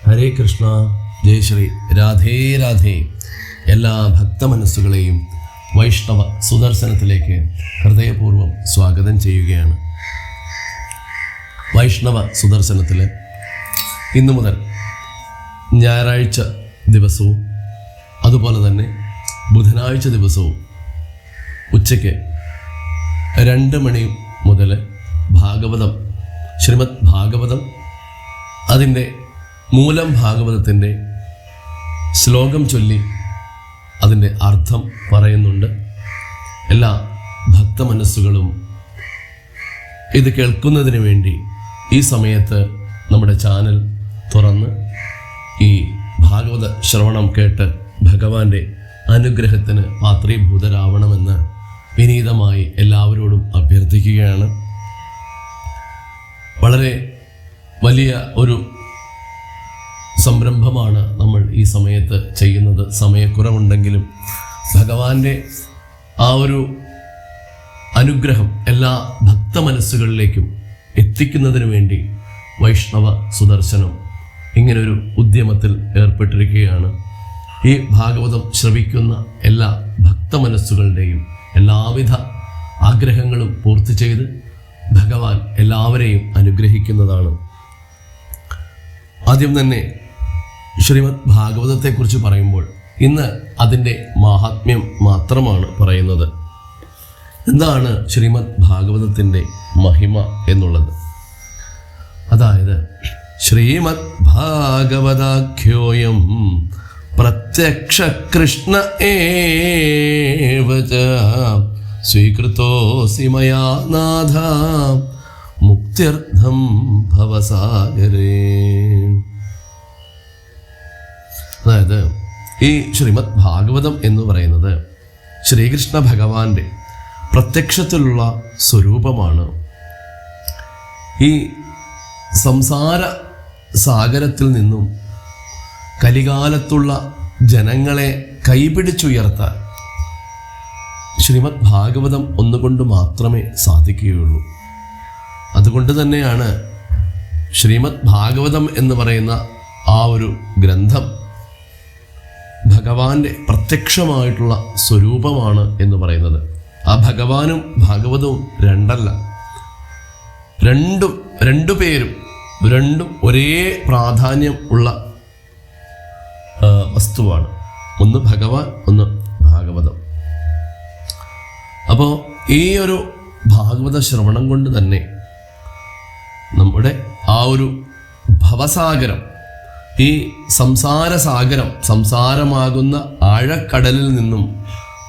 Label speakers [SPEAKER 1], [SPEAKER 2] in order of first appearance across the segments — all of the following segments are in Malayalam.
[SPEAKER 1] ഹരേ കൃഷ്ണ, ജയ് ശ്രീ രാധേ രാധേ. എല്ലാ ഭക്തമനസ്സുകളെയും വൈഷ്ണവ സുദർശനത്തിലേക്ക് ഹൃദയപൂർവ്വം സ്വാഗതം ചെയ്യുകയാണ്. വൈഷ്ണവ സുദർശനത്തിൽ ഇന്നു മുതൽ ഞായറാഴ്ച ദിവസവും അതുപോലെ തന്നെ ബുധനാഴ്ച ദിവസവും ഉച്ചയ്ക്ക് 2 മണി മുതൽ ഭാഗവതം, ശ്രീമദ് ഭാഗവതം, അതിൻ്റെ മൂലം ഭാഗവതത്തിൻ്റെ ശ്ലോകം ചൊല്ലി അതിൻ്റെ അർത്ഥം പറയുന്നുണ്ട്. എല്ലാ ഭക്തമനസ്സുകളും ഇത് കേൾക്കുന്നതിന് വേണ്ടി ഈ സമയത്ത് നമ്മുടെ ചാനൽ തുറന്ന് ഈ ഭാഗവത ശ്രവണം കേട്ട് ഭഗവാന്റെ അനുഗ്രഹത്തിന് പാത്രീഭൂതരാവണമെന്ന് വിനീതമായി എല്ലാവരോടും അഭ്യർത്ഥിക്കുകയാണ്. വളരെ വലിയ ഒരു സംരംഭമാണ് നമ്മൾ ഈ സമയത്ത് ചെയ്യുന്നത്. സമയക്കുറവുണ്ടെങ്കിലും ഭഗവാന്റെ ആ ഒരു അനുഗ്രഹം എല്ലാ ഭക്തമനസ്സുകളിലേക്കും എത്തിക്കുന്നതിന് വേണ്ടി വൈഷ്ണവ സുദർശനം ഇങ്ങനൊരു ഉദ്യമത്തിൽ ഏർപ്പെട്ടിരിക്കുകയാണ്. ഈ ഭാഗവതം ശ്രവിക്കുന്ന എല്ലാ ഭക്തമനസ്സുകളുടെയും എല്ലാവിധ ആഗ്രഹങ്ങളും പൂർത്തി ചെയ്ത് ഭഗവാൻ എല്ലാവരെയും അനുഗ്രഹിക്കുന്നതാണ്. ആദ്യം തന്നെ ശ്രീമദ് ഭാഗവതത്തെക്കുറിച്ച് പറയുമ്പോൾ ഇന്ന് അതിൻ്റെ മാഹാത്മ്യം മാത്രമാണ് പറയുന്നത്. എന്താണ് ശ്രീമദ് ഭാഗവതത്തിൻ്റെ മഹിമ എന്നുള്ളത്? അതായത് ശ്രീമദ് ഭാഗവതാഖ്യോയം പ്രത്യക്ഷ കൃഷ്ണ ഏവ ച സ്വീകൃതോസി മയാ നാഥ മുക്ത്യർത്ഥം ഭവസാഗരേ. അതായത് ഈ ശ്രീമദ് ഭാഗവതം എന്ന് പറയുന്നത് ശ്രീകൃഷ്ണ ഭഗവാന്റെ പ്രത്യക്ഷത്തിലുള്ള സ്വരൂപമാണ്. ഈ സംസാര സാഗരത്തിൽ നിന്നും കലികാലത്തുള്ള ജനങ്ങളെ കൈപിടിച്ചുയർത്താൻ ശ്രീമദ് ഭാഗവതം ഒന്നുകൊണ്ട് മാത്രമേ സാധിക്കുകയുള്ളൂ. അതുകൊണ്ട് തന്നെയാണ് ശ്രീമദ് ഭാഗവതം എന്ന് പറയുന്ന ആ ഒരു ഗ്രന്ഥം ഭഗവാന്റെ പ്രത്യക്ഷമായിട്ടുള്ള സ്വരൂപമാണ് എന്ന് പറയുന്നത്. ആ ഭഗവാനും ഭാഗവതവും രണ്ടല്ല, രണ്ടും ഒരേ പ്രാധാന്യം ഉള്ള വസ്തുവാണ്. ഒന്ന് ഭഗവാൻ, ഒന്ന് ഭാഗവതം. അപ്പോൾ ഈ ഒരു ഭാഗവത ശ്രവണം കൊണ്ട് തന്നെ നമ്മുടെ ആ ഒരു ഭവസാഗരം, ഈ സംസാരസാഗരം, സംസാരമാകുന്ന ആഴക്കടലിൽ നിന്നും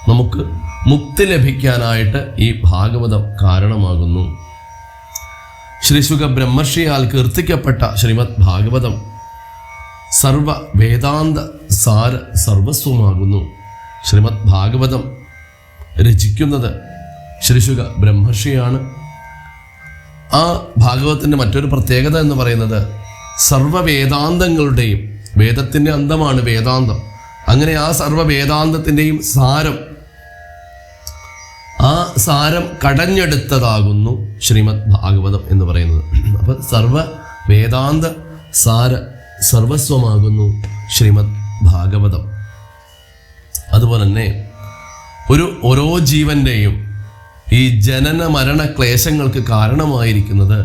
[SPEAKER 1] നമുക്ക് മുക്തി ലഭിക്കാനായിട്ട് ഈ ഭാഗവതം കാരണമാകുന്നു. ശ്രീശുക ബ്രഹ്മർഷിയാൽ കീർത്തിക്കപ്പെട്ട ശ്രീമദ് ഭാഗവതം സർവ വേദാന്ത സാര സർവസ്വമാകുന്നു. ശ്രീമദ് ഭാഗവതം രചിക്കുന്നത് ശ്രീശുക ബ്രഹ്മർഷിയാണ്. ആ ഭാഗവതത്തിൻ്റെ മറ്റൊരു പ്രത്യേകത എന്ന് പറയുന്നത് സർവവേദാന്തങ്ങളുടെയും, വേദത്തിൻ്റെ അന്തമാണ് വേദാന്തം, അങ്ങനെ ആ സർവ വേദാന്തത്തിൻ്റെയും ആ സാരം കടഞ്ഞെടുത്തതാകുന്നു ശ്രീമദ് ഭാഗവതം എന്ന് പറയുന്നത്. അപ്പോൾ സർവ വേദാന്ത സാര സർവസ്വമാകുന്നു ശ്രീമദ് ഭാഗവതം. അതുപോലെ തന്നെ ഓരോ ജീവന്റെയും ഈ ജനന മരണ ക്ലേശങ്ങൾക്ക് കാരണമായിരിക്കുന്നത്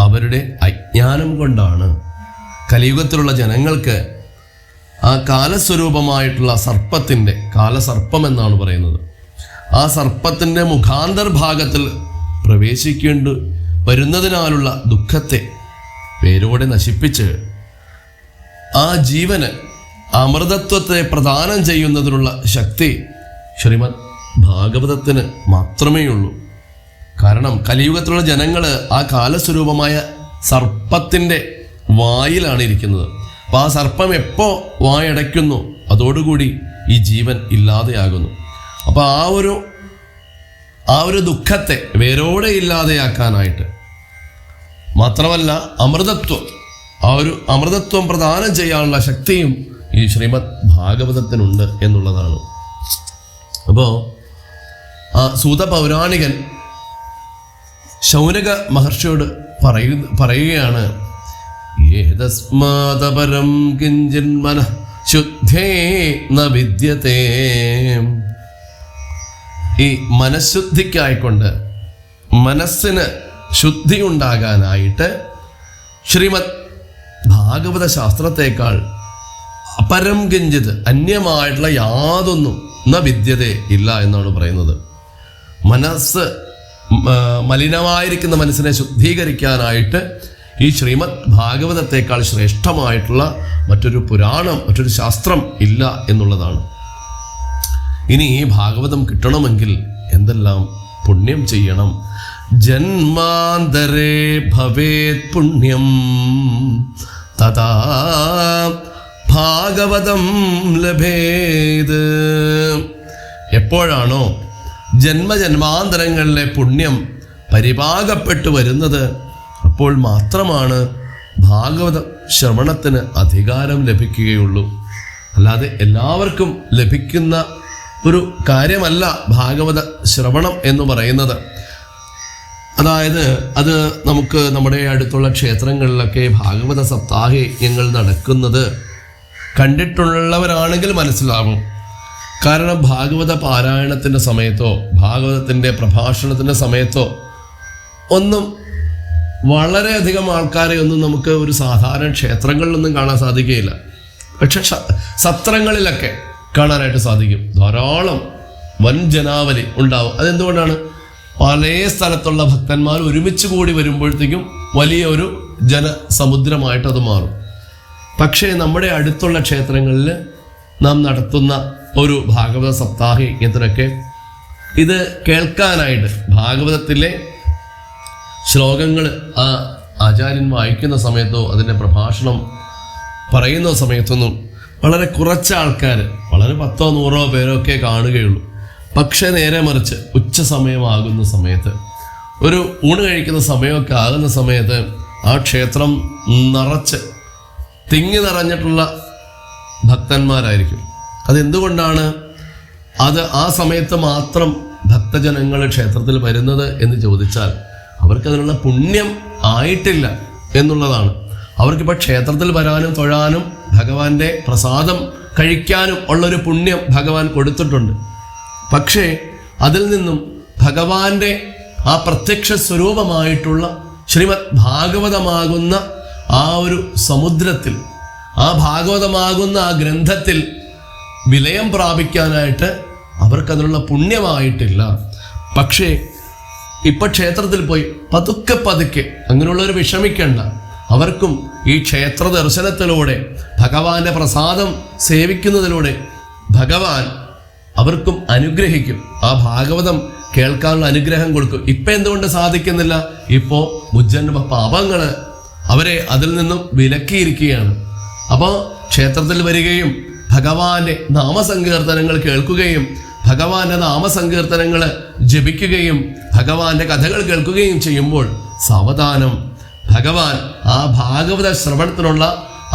[SPEAKER 1] അവരുടെ അജ്ഞാനം കൊണ്ടാണ്. കലിയുഗത്തിലുള്ള ജനങ്ങൾക്ക് ആ കാലസ്വരൂപമായിട്ടുള്ള കാലസർപ്പം എന്നാണ് പറയുന്നത്, ആ സർപ്പത്തിൻ്റെ മുഖാന്തർഭാഗത്തിൽ പ്രവേശിക്കേണ്ടി വരുന്നതിനാലുള്ള ദുഃഖത്തെ പേരോടെ നശിപ്പിച്ച് ആ ജീവന് അമൃതത്വത്തെ പ്രദാനം ചെയ്യുന്നതിനുള്ള ശക്തി ശ്രീമദ് ഭാഗവതത്തിന് മാത്രമേ ഉള്ളൂ. കാരണം കലിയുഗത്തിലുള്ള ജനങ്ങൾ ആ കാലസ്വരൂപമായ സർപ്പത്തിൻ്റെ വായിലാണ് ഇരിക്കുന്നത്. അപ്പോൾ ആ സർപ്പം എപ്പോൾ വായടയ്ക്കുന്നു അതോടുകൂടി ഈ ജീവൻ ഇല്ലാതെയാകുന്നു. അപ്പോൾ ആ ഒരു ദുഃഖത്തെ വേരോടെ ഇല്ലാതെയാക്കാനായിട്ട് മാത്രമല്ല അമൃതത്വം പ്രദാനം ചെയ്യാനുള്ള ശക്തിയും ഈ ശ്രീമദ് ഭാഗവതത്തിനുണ്ട് എന്നുള്ളതാണ്. അപ്പോൾ ആ സൂത പൗരാണികൻ ശൗനക മഹർഷിയോട് പറയുകയാണ്, ഏതസ്മാദപരം കിഞ്ചിന്മന ശുദ്ധേ ന വിദ്യത്തെ. ഈ മനഃശുദ്ധിക്കായിക്കൊണ്ട്, മനസ്സിന് ശുദ്ധി ഉണ്ടാകാനായിട്ട് ശ്രീമദ് ഭാഗവത ശാസ്ത്രത്തേക്കാൾ അപരം കിഞ്ചിത്, അന്യമായിട്ടുള്ള യാതൊന്നും ന വിദ്യതേ ഇല്ല എന്നാണ് പറയുന്നത്. മനസ്സ് മലിനമായിരിക്കുന്ന മനസ്സിനെ ശുദ്ധീകരിക്കാനായിട്ട് ഈ ശ്രീമദ് ഭാഗവതത്തേക്കാൾ ശ്രേഷ്ഠമായിട്ടുള്ള മറ്റൊരു പുരാണം, മറ്റൊരു ശാസ്ത്രം ഇല്ല എന്നുള്ളതാണ്. ഇനി ഈ ഭാഗവതം കിട്ടണമെങ്കിൽ എന്തെല്ലാം പുണ്യം ചെയ്യണം? ജന്മാന്തരേ ഭവേത് പുണ്യം തഥാ ഭാഗവതം ലഭേത്. എപ്പോഴാണോ ജന്മജന്മാന്തരങ്ങളിലെ പുണ്യം പരിപാകപ്പെട്ടു വരുന്നത്, അപ്പോൾ മാത്രമാണ് ഭാഗവത ശ്രവണത്തിന് അധികാരം ലഭിക്കുകയുള്ളൂ. അല്ലാതെ എല്ലാവർക്കും ലഭിക്കുന്ന ഒരു കാര്യമല്ല ഭാഗവത ശ്രവണം എന്ന് പറയുന്നത്. അതായത് അത് നമുക്ക് നമ്മുടെ അടുത്തുള്ള ക്ഷേത്രങ്ങളിലൊക്കെ ഭാഗവത സപ്താഹയജ്ഞങ്ങൾ നടക്കുന്നത് കണ്ടിട്ടുള്ളവരാണെങ്കിൽ മനസ്സിലാവും. കാരണം ഭാഗവത പാരായണത്തിൻ്റെ സമയത്തോ ഭാഗവതത്തിൻ്റെ പ്രഭാഷണത്തിൻ്റെ സമയത്തോ ഒന്നും വളരെയധികം ആൾക്കാരെ ഒന്നും നമുക്ക് ഒരു സാധാരണ ക്ഷേത്രങ്ങളിലൊന്നും കാണാൻ സാധിക്കുകയില്ല. പക്ഷെ സത്രങ്ങളിലൊക്കെ കാണാനായിട്ട് സാധിക്കും. ധാരാളം വൻ ജനാവലി ഉണ്ടാവും. അതെന്തുകൊണ്ടാണ്? പല സ്ഥലത്തുള്ള ഭക്തന്മാർ ഒരുമിച്ച് കൂടി വരുമ്പോഴത്തേക്കും വലിയ ഒരു ജനസമുദ്രമായിട്ട് അത് മാറും. പക്ഷേ നമ്മുടെ അടുത്തുള്ള ക്ഷേത്രങ്ങളിൽ നാം നടത്തുന്ന ഒരു ഭാഗവത സപ്താഹ യജ്ഞത്തിനൊക്കെ ഇത് കേൾക്കാനായിട്ട് ഭാഗവതത്തിലെ ശ്ലോകങ്ങൾ ആ ആചാര്യൻ വായിക്കുന്ന സമയത്തോ അതിൻ്റെ പ്രഭാഷണം പറയുന്ന സമയത്തൊന്നും വളരെ കുറച്ച് ആൾക്കാർ, വളരെ 10-100 പേരൊക്കെ കാണുകയുള്ളൂ. പക്ഷേ നേരെ മറിച്ച് ഉച്ച സമയമാകുന്ന സമയത്ത്, ഒരു ഊണ് കഴിക്കുന്ന സമയമൊക്കെ ആകുന്ന സമയത്ത് ആ ക്ഷേത്രം നിറച്ച് തിങ്ങി നിറഞ്ഞിട്ടുള്ള ഭക്തന്മാരായിരിക്കും. അതെന്തുകൊണ്ടാണ് അത് ആ സമയത്ത് മാത്രം ഭക്തജനങ്ങൾ ക്ഷേത്രത്തിൽ വരുന്നത് എന്ന് ചോദിച്ചാൽ, അവർക്കതിനുള്ള പുണ്യം ആയിട്ടില്ല എന്നുള്ളതാണ്. അവർക്കിപ്പോൾ ക്ഷേത്രത്തിൽ വരാനും തൊഴാനും ഭഗവാന്റെ പ്രസാദം കഴിക്കാനും ഉള്ളൊരു പുണ്യം ഭഗവാൻ കൊടുത്തിട്ടുണ്ട്. പക്ഷേ അതിൽ നിന്നും ഭഗവാന്റെ ആ പ്രത്യക്ഷ സ്വരൂപമായിട്ടുള്ള ശ്രീമദ് ഭാഗവതമാകുന്ന ആ ഒരു സമുദ്രത്തിൽ, ആ ഭാഗവതമാകുന്ന ആ ഗ്രന്ഥത്തിൽ വിലയം പ്രാപിക്കാനായിട്ട് അവർക്കതിനുള്ള പുണ്യമായിട്ടില്ല. പക്ഷേ ഇപ്പം ക്ഷേത്രത്തിൽ പോയി പതുക്കെ അങ്ങനെയുള്ളവർ വിഷമിക്കേണ്ട. അവർക്കും ഈ ക്ഷേത്ര ദർശനത്തിലൂടെ ഭഗവാന്റെ പ്രസാദം സേവിക്കുന്നതിലൂടെ ഭഗവാൻ അവർക്കും അനുഗ്രഹിക്കും. ആ ഭാഗവതം കേൾക്കാനുള്ള അനുഗ്രഹം കൊടുക്കും. ഇപ്പം എന്തുകൊണ്ട് സാധിക്കുന്നില്ല? ഇപ്പോൾ മുജ്ജന്മ പാപങ്ങൾ അവരെ അതിൽ നിന്നും വിലക്കിയിരിക്കുകയാണ്. അപ്പോൾ ക്ഷേത്രത്തിൽ വരികയും ഭഗവാന്റെ നാമസങ്കീർത്തനങ്ങൾ കേൾക്കുകയും ഭഗവാന്റെ നാമസങ്കീർത്തനങ്ങൾ ജപിക്കുകയും ഭഗവാന്റെ കഥകൾ കേൾക്കുകയും ചെയ്യുമ്പോൾ സാവധാനം ഭഗവാൻ ആ ഭാഗവത ശ്രവണത്തിനുള്ള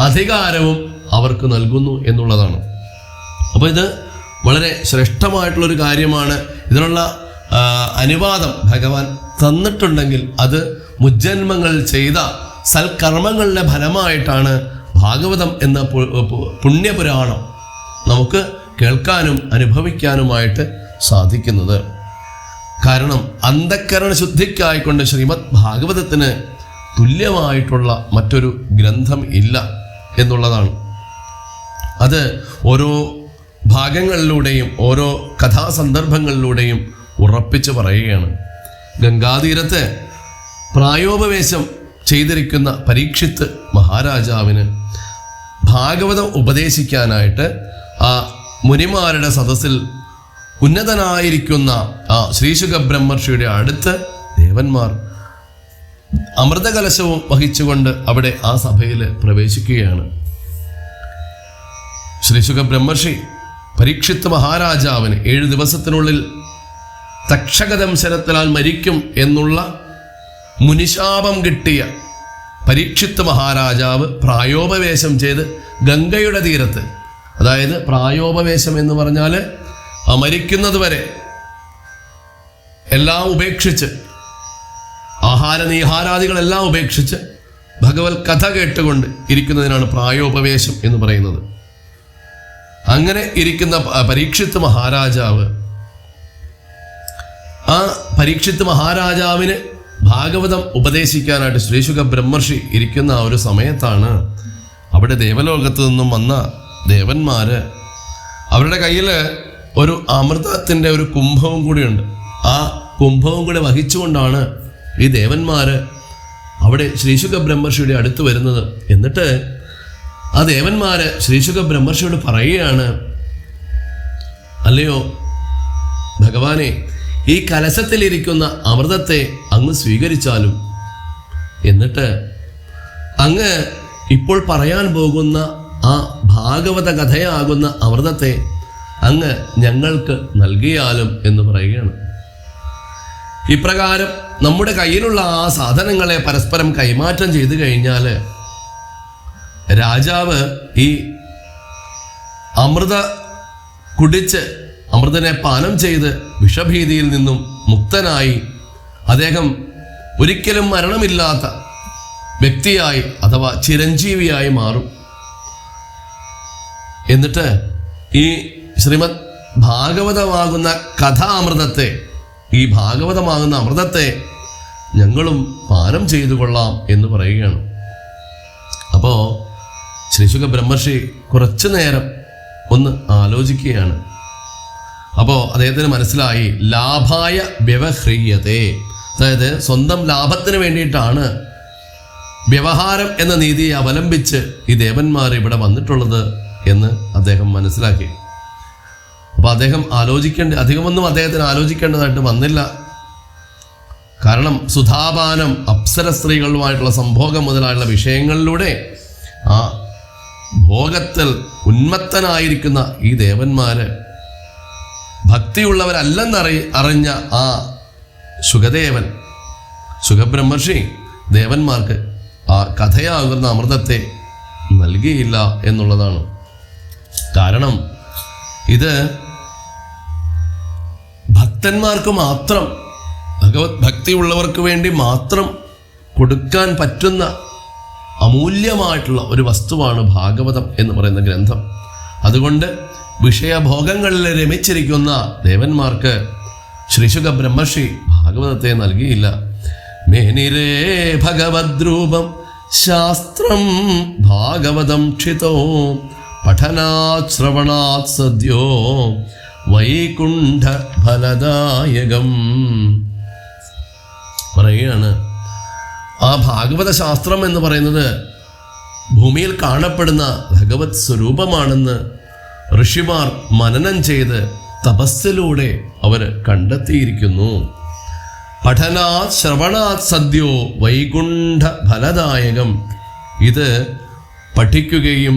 [SPEAKER 1] അധികാരവും അവർക്ക് നൽകുന്നു എന്നുള്ളതാണ്. അപ്പോൾ ഇത് വളരെ ശ്രേഷ്ഠമായിട്ടുള്ളൊരു കാര്യമാണ്. ഇതിനുള്ള അനുവാദം ഭഗവാൻ തന്നിട്ടുണ്ടെങ്കിൽ അത് മുജ്ജന്മങ്ങൾ ചെയ്ത സൽക്കർമ്മങ്ങളുടെ ഫലമായിട്ടാണ് ഭാഗവതം എന്ന പുണ്യപുരാണം നമുക്ക് കേൾക്കാനും അനുഭവിക്കാനുമായിട്ട് സാധിക്കുന്നത്. കാരണം അന്ധക്കരണ ശുദ്ധിക്കായിക്കൊണ്ട് ശ്രീമദ് ഭാഗവതത്തിന് തുല്യമായിട്ടുള്ള മറ്റൊരു ഗ്രന്ഥം ഇല്ല എന്നുള്ളതാണ്. അത് ഓരോ ഭാഗങ്ങളിലൂടെയും ഓരോ കഥാസന്ദർഭങ്ങളിലൂടെയും ഉറപ്പിച്ച് പറയുകയാണ്. ഗംഗാതീരത്ത് പ്രായോപവേശം ചെയ്തിരിക്കുന്ന പരീക്ഷിത്ത് മഹാരാജാവിന് ഭാഗവതം ഉപദേശിക്കാനായിട്ട് ആ മുനിമാരുടെ സദസ്സിൽ ഉന്നതനായിരിക്കുന്ന ആ ശ്രീശുക ബ്രഹ്മർഷിയുടെ അടുത്ത് ദേവന്മാർ അമൃതകലശവും വഹിച്ചുകൊണ്ട് അവിടെ ആ സഭയിൽ പ്രവേശിക്കുകയാണ്. ശ്രീശുക ബ്രഹ്മർഷി പരീക്ഷിത്ത് മഹാരാജാവിന് 7 ദിവസത്തിനുള്ളിൽ തക്ഷകദംശനത്താൽ മരിക്കും എന്നുള്ള മുനിശാപം കിട്ടിയ പരീക്ഷിത്ത് മഹാരാജാവ് പ്രായോപവേശം ചെയ്ത് ഗംഗയുടെ തീരത്ത്, അതായത് പ്രായോപവേശം എന്ന് പറഞ്ഞാൽ മരിക്കുന്നത് വരെ എല്ലാം ഉപേക്ഷിച്ച്, ആഹാര നീഹാരാദികളെല്ലാം ഉപേക്ഷിച്ച് ഭഗവത് കഥ കേട്ടുകൊണ്ട് ഇരിക്കുന്നതിനാണ് പ്രായോപവേശം എന്ന് പറയുന്നത്. അങ്ങനെ ഇരിക്കുന്ന പരീക്ഷിത്ത് മഹാരാജാവ്, ആ പരീക്ഷിത്ത് മഹാരാജാവിന് ഭാഗവതം ഉപദേശിക്കാനായിട്ട് ശ്രീശുക ബ്രഹ്മർഷി ഇരിക്കുന്ന ആ ഒരു സമയത്താണ് അവിടെ ദേവലോകത്ത് നിന്നും വന്ന ദേവന്മാര്, അവരുടെ കയ്യിൽ ഒരു അമൃതത്തിൻ്റെ ഒരു കുംഭവും കൂടിയുണ്ട്. ആ കുംഭവും കൂടി വഹിച്ചുകൊണ്ടാണ് ഈ ദേവന്മാര് അവിടെ ശ്രീശുക ബ്രഹ്മർഷിയുടെ അടുത്ത് വരുന്നത്. എന്നിട്ട് ആ ദേവന്മാര് ശ്രീശുക ബ്രഹ്മർഷിയോട് പറയുകയാണ്, അല്ലയോ ഭഗവാനെ, ഈ കലശത്തിലിരിക്കുന്ന അമൃതത്തെ അങ്ങ് സ്വീകരിച്ചാലും, എന്നിട്ട് അങ്ങ് ഇപ്പോൾ പറയാൻ പോകുന്ന ആ ഭാഗവത കഥയാകുന്ന അമൃതത്തെ അങ്ങ് ഞങ്ങൾക്ക് നൽകിയാലും എന്ന് പറയുകയാണ്. ഇപ്രകാരം നമ്മുടെ കയ്യിലുള്ള ആ സാധനങ്ങളെ പരസ്പരം കൈമാറ്റം ചെയ്തു കഴിഞ്ഞാൽ രാജാവ് ഈ അമൃത കുടിച്ച്, അമൃതനെ പാനം ചെയ്ത് വിഷഭീതിയിൽ നിന്നും മുക്തനായി അദ്ദേഹം ഒരിക്കലും മരണമില്ലാത്ത വ്യക്തിയായി അഥവാ ചിരഞ്ജീവിയായി മാറും. എന്നിട്ട് ഈ ശ്രീമദ് ഭാഗവതമാകുന്ന കഥാമൃതത്തെ, ഈ ഭാഗവതമാകുന്ന അമൃതത്തെ ഞങ്ങളും പാനം ചെയ്തു കൊള്ളാം എന്ന് പറയുകയാണ്. അപ്പോൾ ശ്രീശുക ബ്രഹ്മർഷി കുറച്ചു നേരം ഒന്ന് ആലോചിക്കുകയാണ്. അപ്പോൾ അദ്ദേഹത്തിന് മനസ്സിലായി, ലാഭായ വ്യവഹ്രിയതേ, അതായത് സ്വന്തം ലാഭത്തിന് വേണ്ടിയിട്ടാണ് വ്യവഹാരം എന്ന നീതിയെ അവലംബിച്ച് ഈ ദേവന്മാർ ഇവിടെ വന്നിട്ടുള്ളത് എന്ന് അദ്ദേഹം മനസ്സിലാക്കി. അപ്പോൾ അദ്ദേഹം അധികമൊന്നും അദ്ദേഹത്തിന് ആലോചിക്കേണ്ടതായിട്ട് വന്നില്ല. കാരണം സുധാപാനം, അപ്സര സ്ത്രീകളുമായിട്ടുള്ള സംഭോഗം മുതലായുള്ള വിഷയങ്ങളിലൂടെ ആ ഭോഗത്തിൽ ഉന്മത്തനായിരിക്കുന്ന ഈ ദേവന്മാര് ഭക്തിയുള്ളവരല്ലെന്നറിഞ്ഞ ആ ശുകദേവൻ, ശുകബ്രഹ്മർഷി ദേവന്മാർക്ക് ആ കഥയാകുന്ന അമൃതത്തെ നൽകിയില്ല എന്നുള്ളതാണ്. കാരണം ഇത് ഭക്തന്മാർക്ക് മാത്രം, ഭഗവത് ഭക്തിയുള്ളവർക്ക് വേണ്ടി മാത്രം കൊടുക്കാൻ പറ്റുന്ന അമൂല്യമായിട്ടുള്ള ഒരു വസ്തുവാണ് ഭാഗവതം എന്ന് പറയുന്ന ഗ്രന്ഥം. അതുകൊണ്ട് വിഷയഭോഗങ്ങളിൽ രമിച്ചിരിക്കുന്ന ദേവന്മാർക്ക് ശ്രീശുക ബ്രഹ്മർഷി ഭാഗവതത്തെ നൽകിയില്ല. മേനിരേ ഭഗവദ്രൂപം ശാസ്ത്രം ഭാഗവതം ക്ഷിതോ പഠനാത് ശ്രവണാത് സദ്യോ വൈകുണ്ഠ ഫലദായകം പറയുകയാണ്. ആ ഭാഗവത ശാസ്ത്രം എന്ന് പറയുന്നത് ഭൂമിയിൽ കാണപ്പെടുന്ന ഭഗവത് സ്വരൂപമാണെന്ന് ഋഷിമാർ മനനം ചെയ്ത് തപസ്സിലൂടെ അവർ കണ്ടെത്തിയിരിക്കുന്നു. പഠനാത് ശ്രവണാത് സദ്യോ വൈകുണ്ഠ ഫലദായകം. ഇത് പഠിക്കുകയും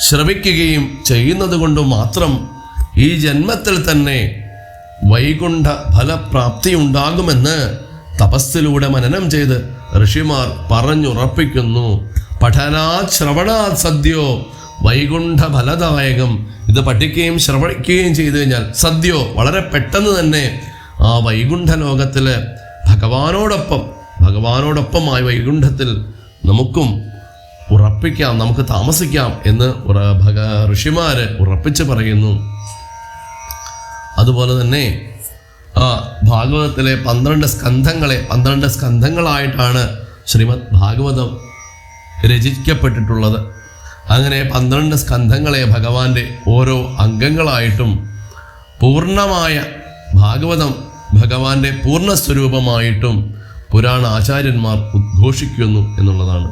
[SPEAKER 1] ശ്രവിക്കുകയും ചെയ്യുന്നത് കൊണ്ട് മാത്രം ഈ ജന്മത്തിൽ തന്നെ വൈകുണ്ഠ ഫലപ്രാപ്തി ഉണ്ടാകുമെന്ന് തപസ്സിലൂടെ മനനം ചെയ്ത് ഋഷിമാർ പറഞ്ഞുറപ്പിക്കുന്നു. പഠനാത് ശ്രവണാത് സദ്യോ വൈകുണ്ഠ ഫലദായകം. ഇത് പഠിക്കുകയും ശ്രവണിക്കുകയും ചെയ്തു കഴിഞ്ഞാൽ സദ്യോ വളരെ പെട്ടെന്ന് തന്നെ ആ വൈകുണ്ഠ ലോകത്തില് ഭഗവാനോടൊപ്പമായി വൈകുണ്ഠത്തിൽ നമുക്കും ഉറപ്പിക്കാം, നമുക്ക് താമസിക്കാം എന്ന് ഋഷിമാര് ഉറപ്പിച്ച് പറയുന്നു. അതുപോലെ തന്നെ ആ ഭാഗവതത്തിലെ 12 സ്കന്ധങ്ങളായിട്ടാണ് ശ്രീമദ് ഭാഗവതം രചിക്കപ്പെട്ടിട്ടുള്ളത്. അങ്ങനെ 12 സ്കന്ധങ്ങളെ ഭഗവാന്റെ ഓരോ അംഗങ്ങളായിട്ടും പൂർണ്ണമായ ഭാഗവതം ഭഗവാന്റെ പൂർണ്ണസ്വരൂപമായിട്ടും പുരാണ ആചാര്യന്മാർ ഉദ്ഘോഷിക്കുന്നു എന്നുള്ളതാണ്.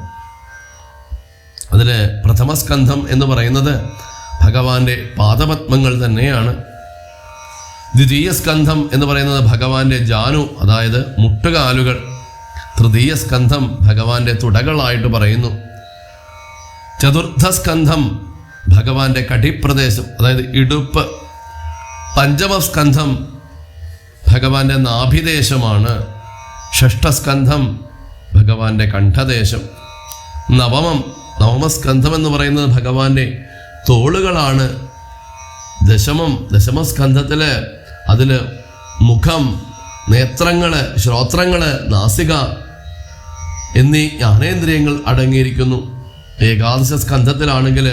[SPEAKER 1] അതിൽ പ്രഥമസ്കന്ധം എന്ന് പറയുന്നത് ഭഗവാന്റെ പാദപത്മങ്ങൾ തന്നെയാണ്. ദ്വിതീയ സ്കന്ധം എന്ന് പറയുന്നത് ഭഗവാന്റെ ജാനു, അതായത് മുട്ടുകാലുകൾ. തൃതീയ സ്കന്ധം ഭഗവാന്റെ തുടകളായിട്ട് പറയുന്നു. ചതുർത്ഥസ്കന്ധം ഭഗവാന്റെ കടിപ്രദേശം, അതായത് ഇടുപ്പ്. പഞ്ചമസ്കന്ധം ഭഗവാന്റെ നാഭിദേശമാണ്. ഷഷ്ഠസ്കന്ധം ഭഗവാന്റെ കണ്ഠദേശം. നവമസ്കന്ധം എന്ന് പറയുന്നത് ഭഗവാന്റെ തോളുകളാണ്. ദശമസ്കന്ധത്തില് അതില് മുഖം, നേത്രങ്ങള്, ശ്രോത്രങ്ങള്, നാസിക എന്നീ ജ്ഞാനേന്ദ്രിയങ്ങൾ അടങ്ങിയിരിക്കുന്നു. ഏകാദശ സ്കന്ധത്തിലാണെങ്കിൽ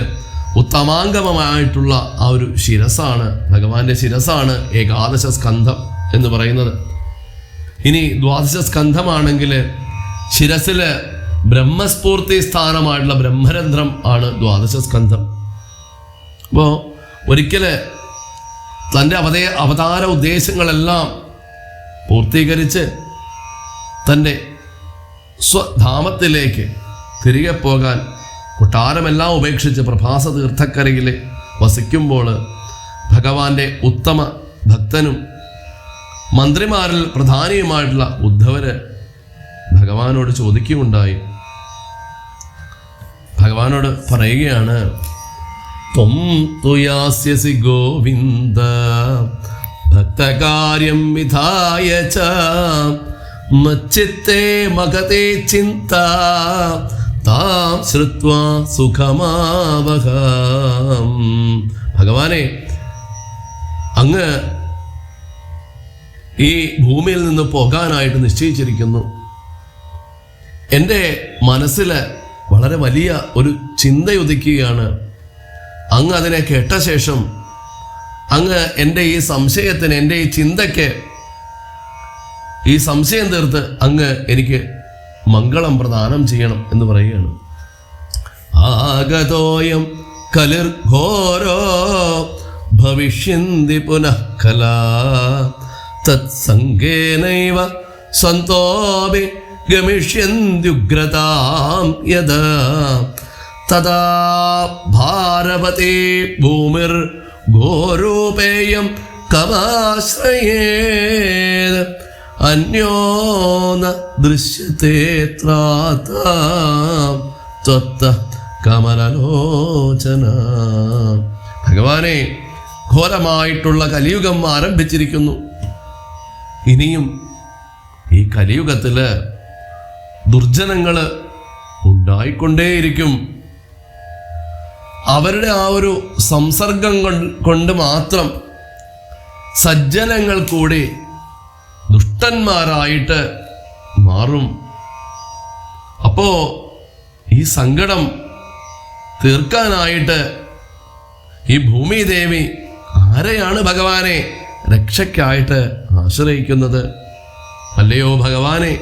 [SPEAKER 1] ഉത്തമാംഗമമായിട്ടുള്ള ആ ഒരു ശിരസാണ്, ഭഗവാന്റെ ശിരസാണ് ഏകാദശ സ്കന്ധം എന്ന് പറയുന്നത്. ഇനി ദ്വാദശ സ്കന്ധമാണെങ്കിൽ ശിരസില് ബ്രഹ്മസ്ഫൂർത്തി സ്ഥാനമായിട്ടുള്ള ബ്രഹ്മരന്ധ്രം ആണ് ദ്വാദശ സ്കന്ധം. അപ്പോൾ ഒരിക്കൽ തൻ്റെ അവതാര ഉദ്ദേശങ്ങളെല്ലാം പൂർത്തീകരിച്ച് തൻ്റെ സ്വധാമത്തിലേക്ക് തിരികെ പോകാൻ കൊട്ടാരമെല്ലാം ഉപേക്ഷിച്ച് പ്രഭാസ തീർത്ഥക്കരയിൽ വസിക്കുമ്പോൾ ഭഗവാന്റെ ഉത്തമ ഭക്തനും മന്ത്രിമാരിൽ പ്രധാനിയുമായിട്ടുള്ള ഉദ്ധവര് ഭഗവാനോട് ചോദിക്കുകയുണ്ടായി. ഭഗവാനോട് പറയുകയാണ്, ത്വം തുയാസ്യസി ഗോവിന്ദ ഭക്തകാര്യം വിധായ ച മച്ചിത്തേ മഗതേ ചിന്ത താം ശ്രുത്വാ സുഖമാവഹം. ഭഗവാനെ, അങ്ങ് ഈ ഭൂമിയിൽ നിന്ന് പോകാനായിട്ട് നിശ്ചയിച്ചിരിക്കുന്നു. എൻ്റെ മനസ്സിൽ വളരെ വലിയ ഒരു ചിന്തയുദിക്കുകയാണ്. അങ്ങ് അതിനെ കേട്ട ശേഷം അങ്ങ് എൻ്റെ ഈ സംശയത്തിന്, എൻ്റെ ഈ ചിന്തയ്ക്ക് ഈ സംശയം തീർത്ത് അങ്ങ് എനിക്ക് മംഗളം പ്രദാനം ചെയ്യണം എന്ന് പറയുകയാണ്. ആഗതോയം കലിർഘോരോ ഭവിഷ്യന്തി പുനഃ കലാ തത്സംഗേനൈവ സന്തോപി ഗമിഷ്യന്ത്യുഗ്രതാം യദാ തദാ ഭാരവതേ ഭൂമിർ ഘോരൂപേയം കമാശ്രയേത് അന്യോ ന ദൃശ്യത്തെ ത്രാതാം ത്വത്ത കമലലോചന. ഭഗവാനെ, ഘോരമായിട്ടുള്ള കലിയുഗം ആരംഭിച്ചിരിക്കുന്നു. ഇനിയും ഈ കലിയുഗത്തില് ദുർജനങ്ങൾ ഉണ്ടായിക്കൊണ്ടേയിരിക്കും. അവരുടെ ആ ഒരു സംസർഗം കൊണ്ട് മാത്രം സജ്ജനങ്ങൾ കൂടി ദുഷ്ടന്മാരായിട്ട് മാറും. അപ്പോ ഈ സങ്കടം തീർക്കാനായിട്ട് ഈ ഭൂമിദേവി ആരെയാണ് ഭഗവാനെ രക്ഷയ്ക്കായിട്ട് ആശ്രയിക്കുന്നത്? അല്ലയോ ഭഗവാനെ,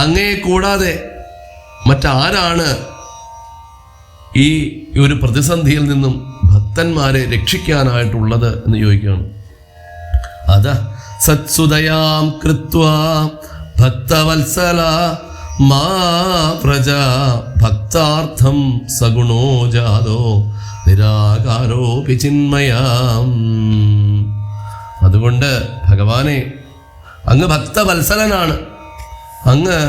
[SPEAKER 1] അങ്ങയെ കൂടാതെ മറ്റാരാണ് ഈ ഒരു പ്രതിസന്ധിയിൽ നിന്നും ഭക്തന്മാരെ രക്ഷിക്കാനായിട്ടുള്ളത് എന്ന് ചോദിക്കുകയാണ്. അത സത്സുദയാം കൃത്വാ ഭക്തവത്സല മാ പ്രജ ഭക്താർത്ഥം സഗുണോ ജാതോ നിരാകാരോപി ചിന്മയാം. അതുകൊണ്ട് ഭഗവാനെ, അങ്ങ് ഭക്തവത്സലനാണ്. അങ്ങ്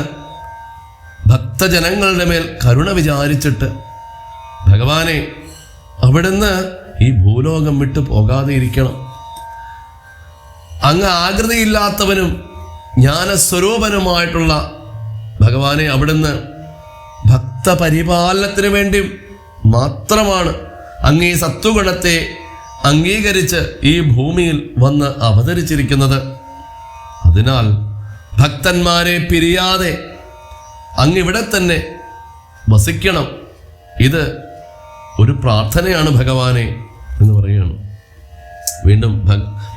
[SPEAKER 1] ഭക്തജനങ്ങളുടെ മേൽ കരുണ വിചാരിച്ചിട്ട് ഭഗവാനെ അവിടുന്ന് ഈ ഭൂലോകം വിട്ടു പോകാതെ ഇരിക്കണം. അങ്ങ് ആകൃതിയില്ലാത്തവനും ജ്ഞാനസ്വരൂപനുമായിട്ടുള്ള ഭഗവാനെ, അവിടുന്ന് ഭക്തപരിപാലനത്തിന് വേണ്ടി മാത്രമാണ് അങ്ങ് ഈ സത്വഗുണത്തെ അംഗീകരിച്ച് ഈ ഭൂമിയിൽ വന്ന് അവതരിച്ചിരിക്കുന്നത്. അതിനാൽ ഭക്തന്മാരെ പിരിയാതെ അങ്ങിവിടെ തന്നെ വസിക്കണം. ഇത് ഒരു പ്രാർത്ഥനയാണ് ഭഗവാനെ എന്ന് പറയുകയാണ്.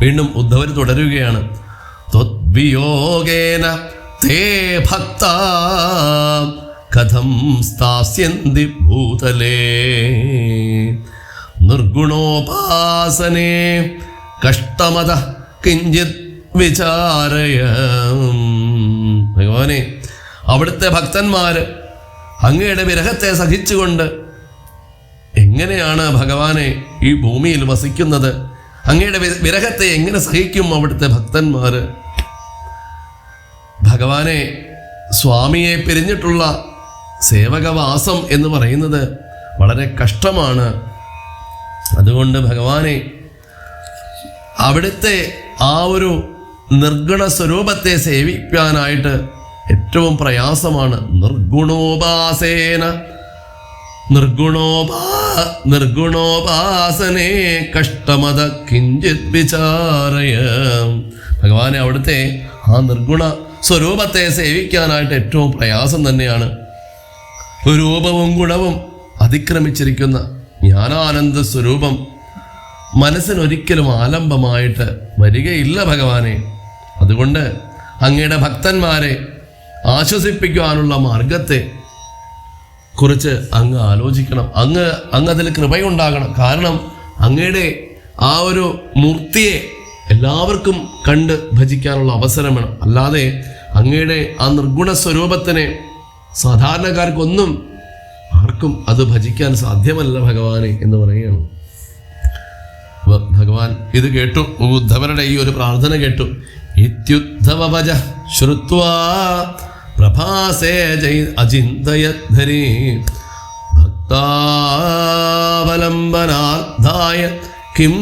[SPEAKER 1] വീണ്ടും ഉദ്ധവർ തുടരുകയാണ്. ത്വദ്വിയോഗേന തേ ഭക്താ കഥം സ്ഥാസ്യന്തി ഭൂതലേ നിർഗുണോപാസനേ കഷ്ടമത കിഞ്ചിത് വിചാരയ. ഭഗവാനെ, അവിടുത്തെ ഭക്തന്മാര് അങ്ങയുടെ വിരഹത്തെ സഹിച്ചുകൊണ്ട് എങ്ങനെയാണ് ഭഗവാനെ ഈ ഭൂമിയിൽ വസിക്കുന്നത്? അങ്ങയുടെ വിരഹത്തെ എങ്ങനെ സഹിക്കും അവിടുത്തെ ഭക്തന്മാര്? ഭഗവാനെ, സ്വാമിയെ പിരിഞ്ഞിട്ടുള്ള സേവകവാസം എന്ന് പറയുന്നത് വളരെ കഷ്ടമാണ്. അതുകൊണ്ട് ഭഗവാനെ, അവിടുത്തെ ആ ഒരു നിർഗുണ സ്വരൂപത്തെ സേവിക്കാനായിട്ട് ഏറ്റവും പ്രയാസമാണ്. നിർഗുണോപാസനേ കഷ്ടമത കിഞ്ചിത് വിചാരയ. ഭഗവാനെ, അവിടുത്തെ ആ നിർഗുണ സ്വരൂപത്തെ സേവിക്കാനായിട്ട് ഏറ്റവും പ്രയാസം തന്നെയാണ്. രൂപവും ഗുണവും അതിക്രമിച്ചിരിക്കുന്ന ജ്ഞാനാനന്ദ സ്വരൂപം മനസ്സിനൊരിക്കലും ആലംബമായിട്ട് വരികയില്ല ഭഗവാനെ. അതുകൊണ്ട് അങ്ങയുടെ ഭക്തന്മാരെ ആശ്വസിപ്പിക്കുവാനുള്ള മാർഗത്തെ കുറിച്ച് അങ്ങ് ആലോചിക്കണം. അങ്ങ് അതിൽ കൃപയുണ്ടാകണം. കാരണം അങ്ങയുടെ ആ ഒരു മൂർത്തിയെ എല്ലാവർക്കും കണ്ട് ഭജിക്കാനുള്ള അവസരം വേണം. അല്ലാതെ അങ്ങയുടെ ആ നിർഗുണ സ്വരൂപത്തിനെ സാധാരണക്കാർക്കൊന്നും ആർക്കും അത് ഭജിക്കാൻ സാധ്യമല്ല ഭഗവാനെ എന്ന് പറയുകയാണ്. ഭഗവാൻ ഇത് കേട്ടു, ഉദ്ധവരുടെ ഈ ഒരു പ്രാർത്ഥന കേട്ടു. ഇത്യുദ്ധവവച ശ്രുത്വാ പ്രഭാസേ അചിന്തയദ്ധരി ഭക്താവലംബനാർത്ഥായ കിം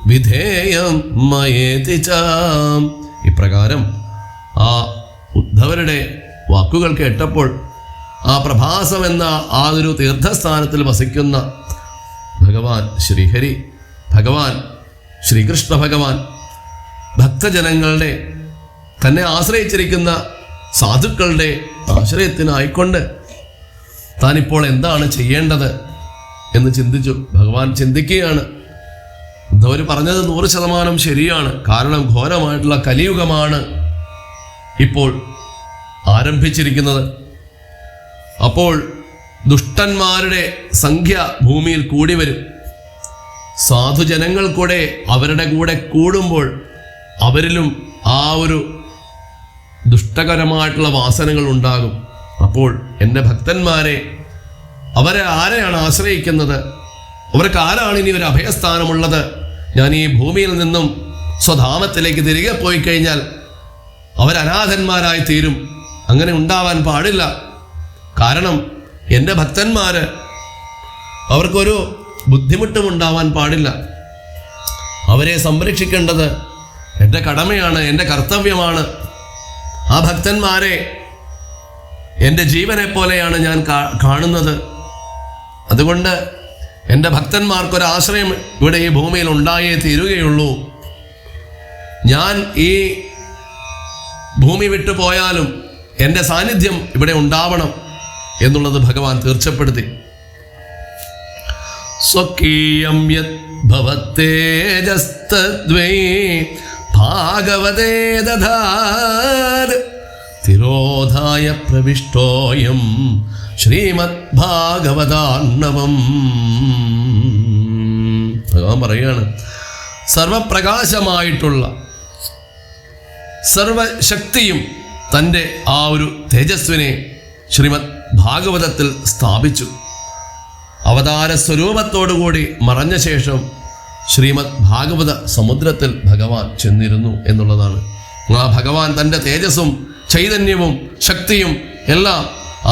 [SPEAKER 1] വിധേയം മയേതി ച. ഇപ്രകാരം ആ ഉദ്ധവരുടെ വാക്കുകൾ കേട്ടപ്പോൾ ആ പ്രഭാസം എന്ന ആ ഒരു തീർത്ഥസ്ഥാനത്തിൽ വസിക്കുന്ന ഭഗവാൻ ശ്രീഹരി, ഭഗവാൻ ശ്രീകൃഷ്ണ ഭഗവാൻ ഭക്തജനങ്ങളുടെ തന്നെ ആശ്രയിച്ചിരിക്കുന്ന സാധുക്കളുടെ ആശ്രയത്തിനായിക്കൊണ്ട് താനിപ്പോൾ എന്താണ് ചെയ്യേണ്ടത് എന്ന് ചിന്തിച്ചു. ഭഗവാൻ ചിന്തിക്കുകയാണ്. ഉദ്ധവർ പറഞ്ഞത് 100% ശരിയാണ്. കാരണം ഘോരമായിട്ടുള്ള കലിയുഗമാണ് ഇപ്പോൾ ആരംഭിച്ചിരിക്കുന്നത്. അപ്പോൾ ദുഷ്ടന്മാരുടെ സംഖ്യ ഭൂമിയിൽ കൂടി വരും. സാധുജനങ്ങൾ കൂടെ അവരുടെ കൂടെ കൂടുമ്പോൾ അവരിലും ആ ഒരു ദുഷ്ടകരമായിട്ടുള്ള വാസനകൾ ഉണ്ടാകും. അപ്പോൾ എൻ്റെ ഭക്തന്മാരെ, അവരെ ആരെയാണ് ആശ്രയിക്കുന്നത്? അവർക്ക് ആരാണ് ഇനി ഒരു അഭയസ്ഥാനമുള്ളത്? ഞാൻ ഈ ഭൂമിയിൽ നിന്നും സ്വധാമത്തിലേക്ക് തിരികെ പോയി കഴിഞ്ഞാൽ അവരനാഥന്മാരായി തീരും. അങ്ങനെ ഉണ്ടാവാൻ പാടില്ല. കാരണം എൻ്റെ ഭക്തന്മാര്, അവർക്കൊരു ബുദ്ധിമുട്ടും ഉണ്ടാവാൻ പാടില്ല. അവരെ സംരക്ഷിക്കേണ്ടത് എൻ്റെ കടമയാണ്, എൻ്റെ കർത്തവ്യമാണ്. ആ ഭക്തന്മാരെ എൻ്റെ ജീവനെ പോലെയാണ് ഞാൻ കാണുന്നത്. അതുകൊണ്ട് എൻ്റെ ഭക്തന്മാർക്കൊരാശ്രയം ഇവിടെ ഈ ഭൂമിയിൽ ഉണ്ടായേ തീരുകയുള്ളൂ. ഞാൻ ഈ ഭൂമി വിട്ടു പോയാലും എൻ്റെ സാന്നിധ്യം ഇവിടെ ഉണ്ടാവണം എന്നുള്ളത് ഭഗവാൻ തീർച്ചപ്പെടുത്തി. സ്വകീയം യത് ഭവത്തേജസ്തദ്വൈ ഭാഗവതേ ദധാത് തിരോധായ പ്രവിഷ്ടോയം ശ്രീമദ് ഭാഗവതാർണവം. ഭഗവാൻ പറയാണ്, സർവപ്രകാശമായിട്ടുള്ള സർവശക്തിയും തൻ്റെ ആ ഒരു തേജസ്വിനെ ശ്രീമദ് ഭാഗവതത്തിൽ സ്ഥാപിച്ചു. അവതാര സ്വരൂപത്തോടുകൂടി മറഞ്ഞ ശേഷം ശ്രീമദ് ഭാഗവത സമുദ്രത്തിൽ ഭഗവാൻ ചെന്നിരുന്നു എന്നുള്ളതാണ്. ആ ഭഗവാൻ തൻ്റെ തേജസ്സും ചൈതന്യവും ശക്തിയും എല്ലാം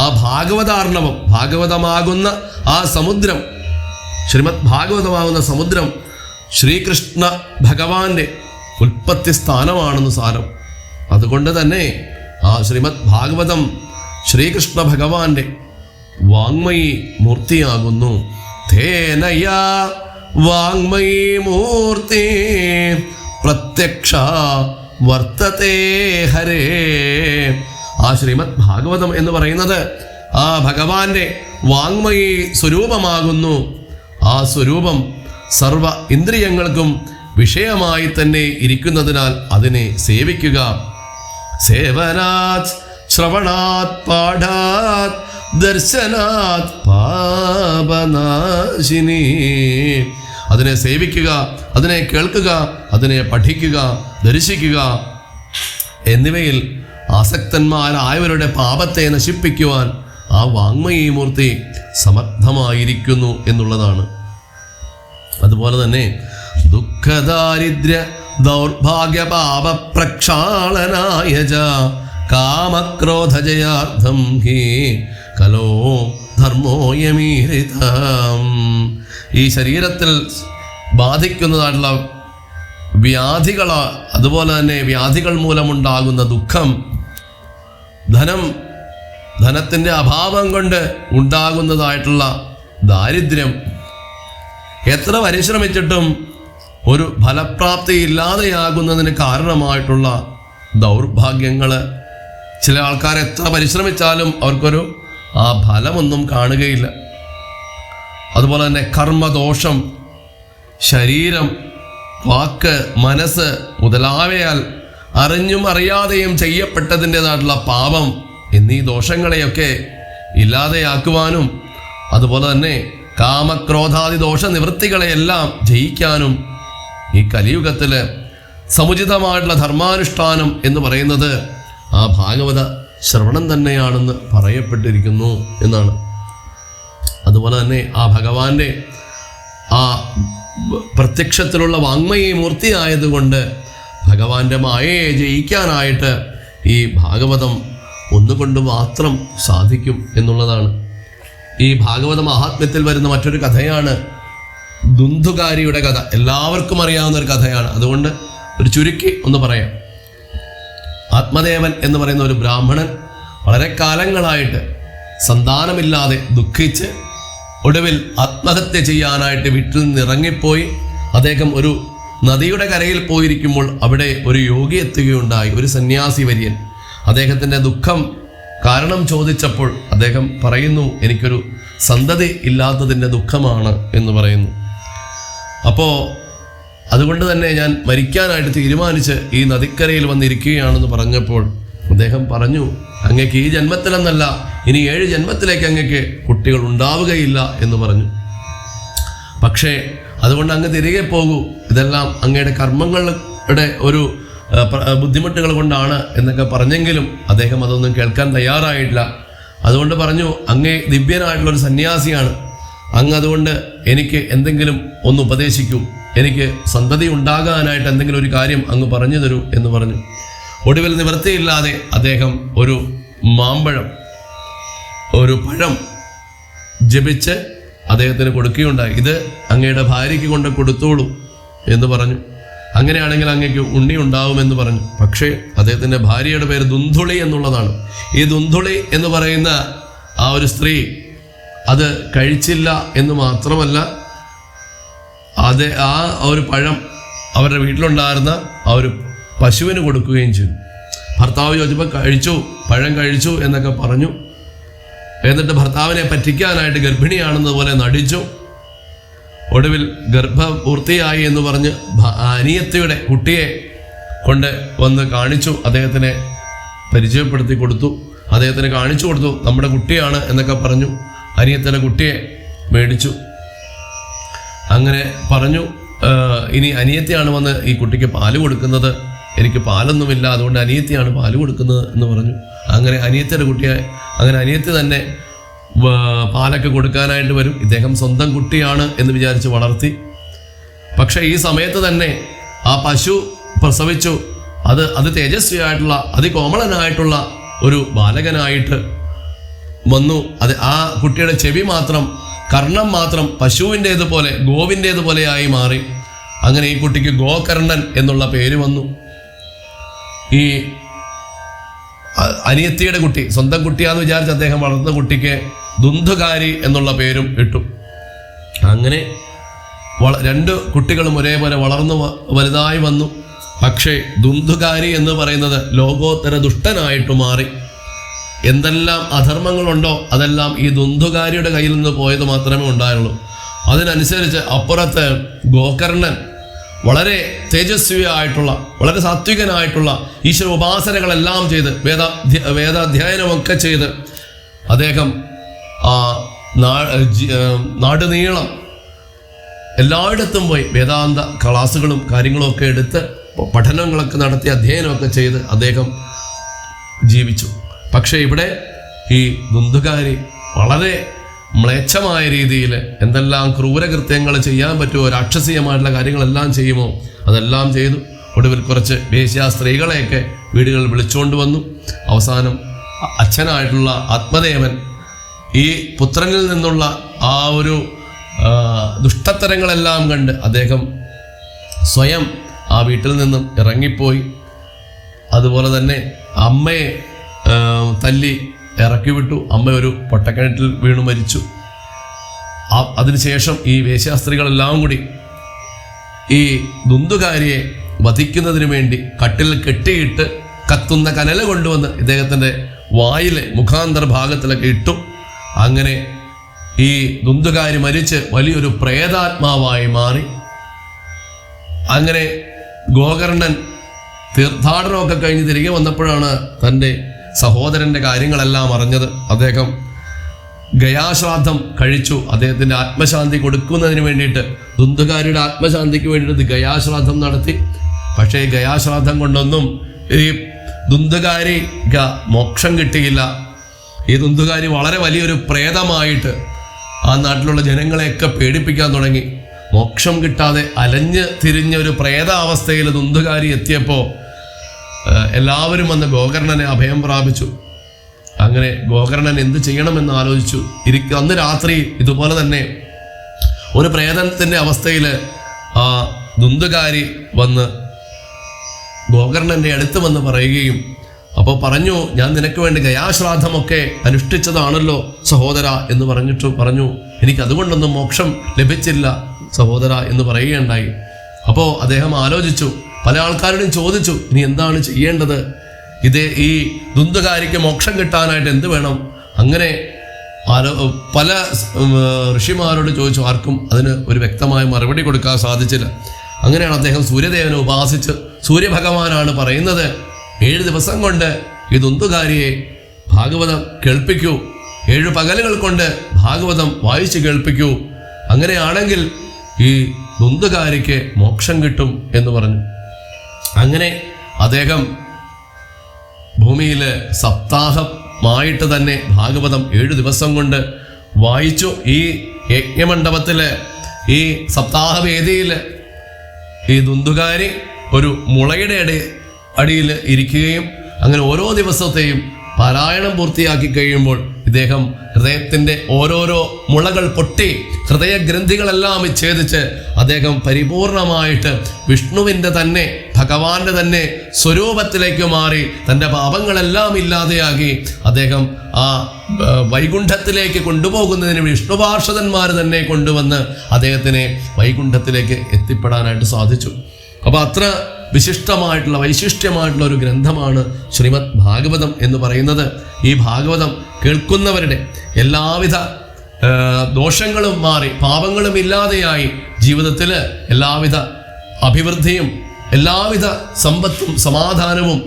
[SPEAKER 1] ആ ഭാഗവതാർണവം, ഭാഗവതമാകുന്ന ആ സമുദ്രം, ശ്രീമദ് ഭാഗവതമാകുന്ന സമുദ്രം ശ്രീകൃഷ്ണ ഭഗവാന്റെ ഉൽപ്പത്തി സ്ഥാനമാണെന്ന് സാരം. അതുകൊണ്ട് തന്നെ ആ ശ്രീമദ് ഭാഗവതം ശ്രീകൃഷ്ണ ഭഗവാന്റെ വാങ്മയി മൂർത്തിയാകുന്നു. തേനയാ വാങ്മയി മൂർത്തി പ്രത്യക്ഷ വർത്തതേ ഹരേ. ആ ശ്രീമദ് ഭാഗവതം എന്ന് പറയുന്നത് ആ ഭഗവാന്റെ വാങ്മയി സ്വരൂപമാകുന്നു. ആ സ്വരൂപം സർവ ഇന്ദ്രിയങ്ങൾക്കും വിഷയമായി തന്നെ ഇരിക്കുന്നതിനാൽ അതിനെ സേവിക്കുക. സേവനാത് ശ്രവണാത് പാഠാത് ദർശനാത് പാപനാശിനി. അതിനെ സേവിക്കുക, അതിനെ കേൾക്കുക, അതിനെ പഠിക്കുക, ദർശിക്കുക എന്നിവയിൽ ആസക്തന്മാരായവരുടെ പാപത്തെ നശിപ്പിക്കുവാൻ ആ വാങ്മയി മൂർത്തി സമർത്ഥമായിരിക്കുന്നു എന്നുള്ളതാണ്. അതുപോലെ തന്നെ ദുഃഖദാരിദ്ര്യ ദൗർഭാഗ്യ പാപ പ്രക്ഷാളനായ ച കാമക്രോധജയാർത്ഥം ഹി കലോ ധർമ്മോയമീരിതം. ഈ ശരീരത്തിൽ ബാധിക്കുന്നതായിട്ടുള്ള വ്യാധികൾ, അതുപോലെ തന്നെ വ്യാധികൾ മൂലമുണ്ടാകുന്ന ദുഃഖം, ധനത്തിൻ്റെ അഭാവം കൊണ്ട് ഉണ്ടാകുന്നതായിട്ടുള്ള ദാരിദ്ര്യം, എത്ര പരിശ്രമിച്ചിട്ടും ഒരു ഫലപ്രാപ്തി ഇല്ലാതെയാകുന്നതിന് കാരണമായിട്ടുള്ള ദൗർഭാഗ്യങ്ങൾ, ചില ആൾക്കാർ എത്ര പരിശ്രമിച്ചാലും അവർക്കൊരു ആ ഫലമൊന്നും കാണുകയില്ല. അതുപോലെ തന്നെ കർമ്മദോഷം, ശരീരം, വാക്ക്, മനസ്സ് മുതലായവയാൽ അറിഞ്ഞും അറിയാതെയും ചെയ്യപ്പെട്ടതിൻ്റെതായിട്ടുള്ള പാപം എന്നീ ദോഷങ്ങളെയൊക്കെ ഇല്ലാതെയാക്കുവാനും അതുപോലെ തന്നെ കാമക്രോധാദി ദോഷ നിവൃത്തികളെയെല്ലാം ജയിക്കാനും ഈ കലിയുഗത്തിൽ സമുചിതമായിട്ടുള്ള ധർമാനുഷ്ഠാനം എന്ന് പറയുന്നത് ആ ഭാഗവത ശ്രവണം തന്നെയാണെന്ന് പറയപ്പെട്ടിരിക്കുന്നു എന്നാണ്. അതുപോലെ തന്നെ ആ ഭഗവാന്റെ ആ പ്രത്യക്ഷത്തിലുള്ള വാങ്മയി മൂർത്തിയായതുകൊണ്ട് ഭഗവാന്റെ മായയെ ജയിക്കാനായിട്ട് ഈ ഭാഗവതം ഒന്നുകൊണ്ട് മാത്രം സാധിക്കും എന്നുള്ളതാണ്. ഈ ഭാഗവത മഹാത്മ്യത്തിൽ വരുന്ന മറ്റൊരു കഥയാണ് ദുന്ധുകാരിയുടെ കഥ. എല്ലാവർക്കും അറിയാവുന്ന ഒരു കഥയാണ്. അതുകൊണ്ട് ഒരു ചുരുക്കി ഒന്ന് പറയാം. ആത്മദേവൻ എന്ന് പറയുന്ന ഒരു ബ്രാഹ്മണൻ വളരെ കാലങ്ങളായിട്ട് സന്താനമില്ലാതെ ദുഃഖിച്ച് ഒടുവിൽ ആത്മഹത്യ ചെയ്യാനായിട്ട് വീട്ടിൽ നിന്ന് ഇറങ്ങിപ്പോയി. അദ്ദേഹം ഒരു നദിയുടെ കരയിൽ പോയിരിക്കുമ്പോൾ അവിടെ ഒരു യോഗി എത്തുകയുണ്ടായി, ഒരു സന്യാസി വര്യൻ. അദ്ദേഹത്തിൻ്റെ ദുഃഖം കാരണം ചോദിച്ചപ്പോൾ അദ്ദേഹം പറയുന്നു, എനിക്കൊരു സന്തതി ഇല്ലാത്തതിൻ്റെ ദുഃഖമാണ് എന്ന് പറയുന്നു. അപ്പോൾ അതുകൊണ്ട് തന്നെ ഞാൻ മരിക്കാനായിട്ട് തീരുമാനിച്ച് ഈ നദിക്കരയിൽ വന്നിരിക്കുകയാണെന്ന് പറഞ്ഞപ്പോൾ അദ്ദേഹം പറഞ്ഞു, അങ്ങക്ക് ഈ ജന്മത്തിലെന്നല്ല ഇനി 7 ജന്മത്തിലേക്ക് അങ്ങക്ക് കുട്ടികൾ ഉണ്ടാവുകയില്ല എന്ന് പറഞ്ഞു. പക്ഷേ അതുകൊണ്ട് അങ്ങ് തിരികെ പോകൂ, ഇതെല്ലാം അങ്ങയുടെ കർമ്മങ്ങളുടെ ഒരു ബുദ്ധിമുട്ടുകൾ കൊണ്ടാണ് എന്നൊക്കെ പറഞ്ഞെങ്കിലും അദ്ദേഹം അതൊന്നും കേൾക്കാൻ തയ്യാറായിട്ടില്ല. അതുകൊണ്ട് പറഞ്ഞു, അങ്ങേ ദിവ്യനായിട്ടുള്ളൊരു സന്യാസിയാണ്, അങ്ങ് അതുകൊണ്ട് എനിക്ക് എന്തെങ്കിലും ഒന്ന് ഉപദേശിക്കൂ, എനിക്ക് സന്തതി ഉണ്ടാകാനായിട്ട് എന്തെങ്കിലും ഒരു കാര്യം അങ്ങ് പറഞ്ഞു തരൂ എന്ന് പറഞ്ഞു. ഒടുവിൽ നിവൃത്തിയില്ലാതെ അദ്ദേഹം ഒരു മാമ്പഴം, ഒരു പഴം ജപിച്ച് അദ്ദേഹത്തിന് കൊടുക്കുകയുണ്ടായി. ഇത് അങ്ങയുടെ ഭാര്യയ്ക്ക് കൊണ്ട് കൊടുത്തോളൂ എന്ന് പറഞ്ഞു. അങ്ങനെയാണെങ്കിൽ അങ്ങേക്ക് ഉണ്ണി ഉണ്ടാവുമെന്ന് പറഞ്ഞു. പക്ഷേ അദ്ദേഹത്തിൻ്റെ ഭാര്യയുടെ പേര് ദുന്ധുളി എന്നുള്ളതാണ്. ഈ ദുന്ധുളി എന്ന് പറയുന്ന ആ ഒരു സ്ത്രീ അത് കഴിച്ചില്ല എന്ന് മാത്രമല്ല, അത് ആ ഒരു പഴം അവരുടെ വീട്ടിലുണ്ടായിരുന്ന ആ ഒരു പശുവിന് കൊടുക്കുകയും ചെയ്തു. ഭർത്താവ് ചോദിച്ചപ്പോൾ പഴം കഴിച്ചു എന്നൊക്കെ പറഞ്ഞു. എന്നിട്ട് ഭർത്താവിനെ പറ്റിക്കാനായിട്ട് ഗർഭിണിയാണെന്നതുപോലെ നടിച്ചു. ഒടുവിൽ ഗർഭപൂർത്തിയായി എന്ന് പറഞ്ഞ് അനിയത്തിയുടെ കുട്ടിയെ കൊണ്ട് വന്ന് കാണിച്ചു, അദ്ദേഹത്തിനെ പരിചയപ്പെടുത്തി കൊടുത്തു, അദ്ദേഹത്തിന് കാണിച്ചു കൊടുത്തു, നമ്മുടെ കുട്ടിയാണ് എന്നൊക്കെ പറഞ്ഞു. അനിയത്തിയുടെ കുട്ടിയെ മേടിച്ചു. അങ്ങനെ പറഞ്ഞു, ഇനി അനിയത്തിയാണ് വന്ന് ഈ കുട്ടിക്ക് പാല് കൊടുക്കുന്നത്, എനിക്ക് പാലൊന്നുമില്ല, അതുകൊണ്ട് അനിയത്തിയാണ് പാല് കൊടുക്കുന്നത് എന്ന് പറഞ്ഞു. അങ്ങനെ അനിയത്തിയുടെ കുട്ടിയെ, അങ്ങനെ അനിയത്തി തന്നെ പാലൊക്കെ കൊടുക്കാനായിട്ട് വരും. ഇദ്ദേഹം സ്വന്തം കുട്ടിയാണ് എന്ന് വിചാരിച്ച് വളർത്തി. പക്ഷേ ഈ സമയത്ത് തന്നെ ആ പശു പ്രസവിച്ചു. അത് തേജസ്വിയായിട്ടുള്ള അതികോമളനായിട്ടുള്ള ഒരു ബാലകനായിട്ട് വന്നു. അത് ആ കുട്ടിയുടെ ചെവി മാത്രം, കർണം മാത്രം പശുവിൻ്റേതുപോലെ, ഗോവിൻ്റേതുപോലെയായി മാറി. അങ്ങനെ ഈ കുട്ടിക്ക് ഗോകർണൻ എന്നുള്ള പേര് വന്നു. ഈ അനിയത്തിയുടെ കുട്ടി, സ്വന്തം കുട്ടിയാന്ന് വിചാരിച്ച് അദ്ദേഹം വളർന്ന കുട്ടിക്ക് ദുന്ധുകാരി എന്നുള്ള പേരും ഇട്ടു. അങ്ങനെ 2 കുട്ടികളും ഒരേപോലെ വളർന്നു വലുതായി വന്നു. പക്ഷേ ദുന്ധുകാരി എന്ന് പറയുന്നത് ലോകോത്തര ദുഷ്ടനായിട്ട് മാറി. എന്തെല്ലാം അധർമ്മങ്ങളുണ്ടോ അതെല്ലാം ഈ ദുന്ധുകാരിയുടെ കയ്യിൽ നിന്ന് പോയത് മാത്രമേ ഉണ്ടായുള്ളൂ. അതിനനുസരിച്ച് അപ്പുറത്ത് ഗോകർണൻ വളരെ തേജസ്വിയായിട്ടുള്ള, വളരെ സാത്വികനായിട്ടുള്ള ഈശ്വര ഉപാസനകളെല്ലാം ചെയ്ത് വേദാധ്യയനമൊക്കെ ചെയ്ത് അദ്ദേഹം നാടുനീളം എല്ലായിടത്തും പോയി വേദാന്ത ക്ലാസ്സുകളും കാര്യങ്ങളൊക്കെ എടുത്ത് പഠനങ്ങളൊക്കെ നടത്തി അധ്യയനമൊക്കെ ചെയ്ത് അദ്ദേഹം ജീവിച്ചു. പക്ഷേ ഇവിടെ ഈ ദുന്ധുകാരി വളരെ മ്ലേച്ഛമായ രീതിയിൽ എന്തെല്ലാം ക്രൂരകൃത്യങ്ങൾ ചെയ്യാൻ പറ്റുമോ, രാക്ഷസീയമായിട്ടുള്ള കാര്യങ്ങളെല്ലാം ചെയ്യുമോ അതെല്ലാം ചെയ്തു. ഒടുവിൽ കുറച്ച് വേശ്യാ സ്ത്രീകളെയൊക്കെ വീടുകളിൽ വിളിച്ചുകൊണ്ട് വന്നു. അവസാനം അച്ഛനായിട്ടുള്ള ആത്മദേവൻ ഈ പുത്രനിൽ നിന്നുള്ള ആ ഒരു ദുഷ്ടത്തരങ്ങളെല്ലാം കണ്ട് അദ്ദേഹം സ്വയം ആ വീട്ടിൽ നിന്നും ഇറങ്ങിപ്പോയി. അതുപോലെ തന്നെ അമ്മയെ തല്ലി ഇറക്കി വിട്ടു. അമ്മ ഒരു പൊട്ടക്കിണറ്റിൽ വീണു മരിച്ചു. അതിനുശേഷം ഈ വേശ്യാസ്ത്രീകളെല്ലാം കൂടി ഈ ദുന്ധുകാരിയെ വധിക്കുന്നതിന് വേണ്ടി കട്ടിൽ കെട്ടിയിട്ട് കത്തുന്ന കനൽ കൊണ്ടുവന്ന് ഇദ്ദേഹത്തിൻ്റെ വായിലെ മുഖാന്തർഭാഗത്തിലൊക്കെ ഇട്ടു. അങ്ങനെ ഈ ദുന്ദുകാരി മരിച്ച് വലിയൊരു പ്രേതാത്മാവായി മാറി. അങ്ങനെ ഗോകർണൻ തീർത്ഥാടനമൊക്കെ കഴിഞ്ഞ് തിരികെ വന്നപ്പോഴാണ് തൻ്റെ സഹോദരൻ്റെ കാര്യങ്ങളെല്ലാം അറിഞ്ഞത്. അദ്ദേഹം ഗയാശ്രാദ്ധം കഴിച്ചു. അദ്ദേഹത്തിൻ്റെ ആത്മശാന്തി കൊടുക്കുന്നതിന് വേണ്ടിയിട്ട്, ദുന്ദുകാരിയുടെ ആത്മശാന്തിക്ക് വേണ്ടിയിട്ട് ഗയാശ്രാദ്ധം നടത്തി. പക്ഷേ ഗയാശ്രാദ്ധം കൊണ്ടൊന്നും ഈ ദുന്ദുകാരിക്ക് മോക്ഷം കിട്ടിയില്ല. ഈ ദുന്ദുകാരി വളരെ വലിയൊരു പ്രേതമായിട്ട് ആ നാട്ടിലുള്ള ജനങ്ങളെയൊക്കെ പേടിപ്പിക്കാൻ തുടങ്ങി. മോക്ഷം കിട്ടാതെ അലഞ്ഞ് തിരിഞ്ഞ ഒരു പ്രേതാവസ്ഥയിൽ ദുന്ദുകാരി എത്തിയപ്പോൾ എല്ലാവരും വന്ന് ഗോകർണനെ അഭയം പ്രാപിച്ചു. അങ്ങനെ ഗോകർണൻ എന്ത് ചെയ്യണമെന്ന് ആലോചിച്ചു. അന്ന് രാത്രി ഇതുപോലെ തന്നെ ഒരു പ്രേതത്തിൻ്റെ അവസ്ഥയിൽ ആ ദുന്ദുകാരി വന്ന് ഗോകർണൻ്റെ അടുത്ത് വന്ന് പറയുകയും, അപ്പോൾ പറഞ്ഞു, ഞാൻ നിനക്ക് വേണ്ടി ഗയാശ്രാദ്ധമൊക്കെ അനുഷ്ഠിച്ചതാണല്ലോ സഹോദര എന്ന് പറഞ്ഞു, എനിക്ക് അതുകൊണ്ടൊന്നും മോക്ഷം ലഭിച്ചില്ല സഹോദര എന്ന് പറയുകയുണ്ടായി. അപ്പോൾ അദ്ദേഹം ആലോചിച്ചു, പല ആൾക്കാരോടും ചോദിച്ചു, ഇനി എന്താണ് ചെയ്യേണ്ടത്? ഈ ദുന്ദുകാരിക്ക് മോക്ഷം കിട്ടാനായിട്ട് എന്ത് വേണം? അങ്ങനെ പല ഋഷിമാരോട് ചോദിച്ചു. ആർക്കും അതിന് ഒരു വ്യക്തമായ മറുപടി കൊടുക്കാൻ സാധിച്ചില്ല. അങ്ങനെയാണ് അദ്ദേഹം സൂര്യദേവനെ ഉപാസിച്ച്, സൂര്യഭഗവാനാണ് പറയുന്നത്, 7 ദിവസം കൊണ്ട് ഈ ദുന്ദുകാരിയെ ഭാഗവതം കേൾപ്പിക്കൂ, 7 പകലുകൾ കൊണ്ട് ഭാഗവതം വായിച്ച് കേൾപ്പിക്കൂ. അങ്ങനെയാണെങ്കിൽ ഈ ദുന്ദുകാരിക്ക് മോക്ഷം കിട്ടും എന്ന് പറഞ്ഞു. അങ്ങനെ അദ്ദേഹം ഭൂമിയിൽ സപ്താഹമായിട്ട് തന്നെ ഭാഗവതം 7 ദിവസം കൊണ്ട് വായിച്ചു. ഈ യജ്ഞമണ്ഡപത്തില്, ഈ സപ്താഹവേദിയിൽ ഈ ദുന്ദുകാരി ഒരു മുളയുടെ അടിയിൽ ഇരിക്കുകയും അങ്ങനെ ഓരോ ദിവസത്തെയും പാരായണം പൂർത്തിയാക്കി കഴിയുമ്പോൾ ഇദ്ദേഹം ഹൃദയത്തിൻ്റെ ഓരോരോ മുളകൾ പൊട്ടി ഹൃദയഗ്രന്ഥികളെല്ലാം വിച്ഛേദിച്ച് അദ്ദേഹം പരിപൂർണമായിട്ട് വിഷ്ണുവിൻ്റെ തന്നെ, ഭഗവാന്റെ തന്നെ സ്വരൂപത്തിലേക്ക് മാറി തൻ്റെ പാപങ്ങളെല്ലാം ഇല്ലാതെയാക്കി അദ്ദേഹം ആ വൈകുണ്ഠത്തിലേക്ക് കൊണ്ടുപോകുന്നതിന് വിഷ്ണു പാർഷദന്മാർ തന്നെ കൊണ്ടുവന്ന് അദ്ദേഹത്തിനെ വൈകുണ്ഠത്തിലേക്ക് എത്തിപ്പെടാനായിട്ട് സാധിച്ചു. അപ്പോൾ അത്ര വിശിഷ്ടമായിട്ടുള്ള വൈശിഷ്ട്യമായിട്ടുള്ള ഒരു ഗ്രന്ഥമാണ് ശ്രീമദ് ഭാഗവതം എന്ന് പറയുന്നത്. ഈ ഭാഗവതം കേൾക്കുന്നവരുടെ എല്ലാവിധ ദോഷങ്ങളും മാറി പാപങ്ങളും ഇല്ലാതെയായി ജീവിതത്തിൽ എല്ലാവിധ അഭിവൃദ്ധിയും എല്ലാവിധ സമ്പത്തും സമാധാനവും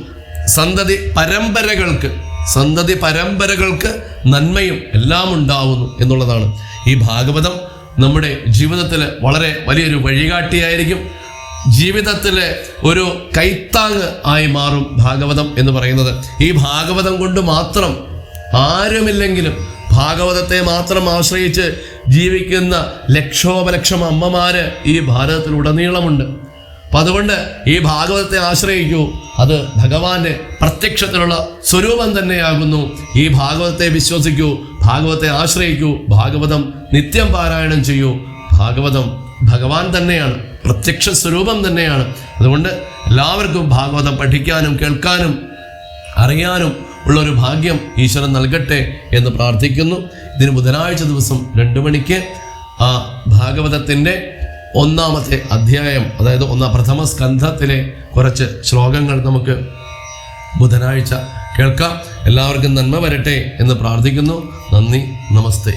[SPEAKER 1] സന്തതി പരമ്പരകൾക്ക് നന്മയും എല്ലാം ഉണ്ടാവുന്നു എന്നുള്ളതാണ്. ഈ ഭാഗവതം നമ്മുടെ ജീവിതത്തിൽ വളരെ വലിയൊരു വഴികാട്ടിയായിരിക്കും. ജീവിതത്തിലെ ഒരു കൈത്താങ് ആയി മാറും ഭാഗവതം എന്ന് പറയുന്നത്. ഈ ഭാഗവതം കൊണ്ട് മാത്രം ആരുമില്ലെങ്കിലും ഭാഗവതത്തെ മാത്രം ആശ്രയിച്ച് ജീവിക്കുന്ന ലക്ഷോപലക്ഷം അമ്മമാര് ഈ ഭാരതത്തിലുടനീളമുണ്ട്. അപ്പം അതുകൊണ്ട് ഈ ഭാഗവതത്തെ ആശ്രയിക്കൂ. അത് ഭഗവാന്റെ പ്രത്യക്ഷത്തിലുള്ള സ്വരൂപം തന്നെയാകുന്നു. ഈ ഭാഗവതത്തെ വിശ്വസിക്കൂ, ഭാഗവതത്തെ ആശ്രയിക്കൂ, ഭാഗവതം നിത്യം പാരായണം ചെയ്യൂ. ഭാഗവതം ഭഗവാൻ തന്നെയാണ്, പ്രത്യക്ഷ സ്വരൂപം തന്നെയാണ്. അതുകൊണ്ട് എല്ലാവർക്കും ഭാഗവതം പഠിക്കാനും കേൾക്കാനും അറിയാനും ഉള്ളൊരു ഭാഗ്യം ഈശ്വരൻ നൽകട്ടെ എന്ന് പ്രാർത്ഥിക്കുന്നു. ഇതിന് ബുധനാഴ്ച ദിവസം 2 മണിക്ക് ആ ഭാഗവതത്തിൻ്റെ 1-ാമത്തെ അധ്യായം, അതായത് പ്രഥമ സ്കന്ധത്തിലെ കുറച്ച് ശ്ലോകങ്ങൾ നമുക്ക് ബുധനാഴ്ച കേൾക്കാം. എല്ലാവർക്കും നന്മ വരട്ടെ എന്ന് പ്രാർത്ഥിക്കുന്നു. നന്ദി, നമസ്തേ.